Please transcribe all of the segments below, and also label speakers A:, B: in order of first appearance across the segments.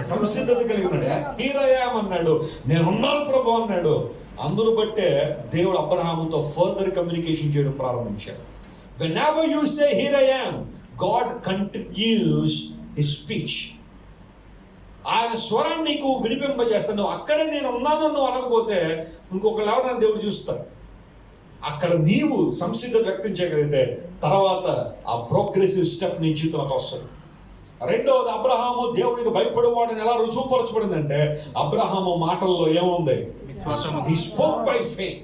A: సంసిద్ధత కలిగి ఉన్నాడు. హియర్ ఐ యామ్ అన్నాడు, నేను ఉన్నాను ప్రభు అన్నాడు. అందును బట్టే దేవుడు అబ్రహాముతో ఫర్దర్ కమ్యూనికేషన్ చేయడం ప్రారంభించాడు. Whenever you say here I am, God continues his speech. ఆయన స్వరాన్ని నీకు వినిపింపజేస్తాను. నువ్వు అక్కడే నేను ఉన్నాను నువ్వు అనకపోతే ఇంకొకళ్ళు ఎవరైనా దేవుడు చూస్తాడు. అక్కడ నీవు సంసిద్ధత వ్యక్తం చేయగలిగితే తర్వాత ఆ ప్రోగ్రెసివ్ స్టెప్ నీ జీవితంలోకి వస్తుంది. రెండవది, అబ్రహాము దేవుడికి భయపడేవాడని ఎలా రుజువుపరచబడిందంటే అబ్రహాము మాటల్లో ఏముంది? He spoke by faith.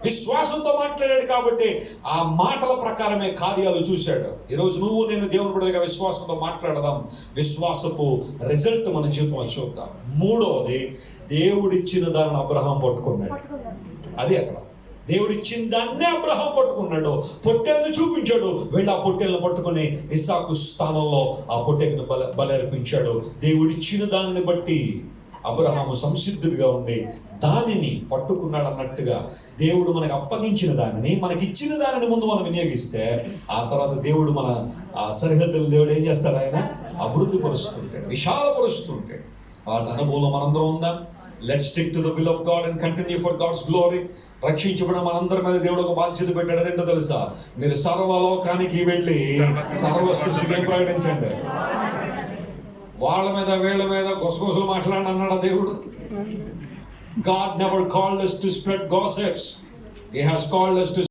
A: విశ్వాసంతో మాట్లాడాడు కాబట్టి ఆ మాటల ప్రకారమే కార్యాలు చూశాడు. ఈరోజు నువ్వు నేను దేవుని బిడ్డలుగా విశ్వాసంతో మాట్లాడదాం. విశ్వాసపు రిజల్ట్ మన జీవితంలో చూద్దాం. మూడవది, దేవుడిచ్చిన దాన్ని అబ్రహాం పట్టుకున్నాడు. అది అక్కడ దేవుడిచ్చిన దాన్నే అబ్రహాం పట్టుకున్నాడు. పొట్టేళ్ళను చూపించాడు. వెళ్ళి ఆ పొట్టేళ్ళను పట్టుకుని ఇస్సాకు స్థానంలో ఆ పొట్టేళ్ళను బలర్పించాడు. దేవుడిచ్చిన దానిని బట్టి అబ్రహాము సంసిద్ధుడిగా ఉండి దానిని పట్టుకున్నాడు అన్నట్టుగా దేవుడు మనకు అప్పగించిన దానిని, మనకిచ్చిన దానిని ముందు మనం వినియోగిస్తే ఆ తర్వాత దేవుడు మన సరిహద్దులు దేవుడు ఏం చేస్తాడు? ఆయన అభివృద్ధి పరుస్తుంటాడు, విశాలపరుస్తుంటాడు. వాటి అనుభవంలో మనందరం ఉందాం. Let's stick to the will of God and continue for God's glory. రక్షించబడిన మనందరి మీద దేవుడు ఒక బాధ్యత పెట్టాడు. అదేంటో తెలుసా? మీరు సర్వలోకానికి వెళ్ళి సర్వ సృష్టికి ప్రకటించండి. వాళ్ళ మీద వీళ్ళ మీద గుసగుసలు మాట్లాడి అన్నాడు దేవుడు. God never called us to spread gossips. He has called us to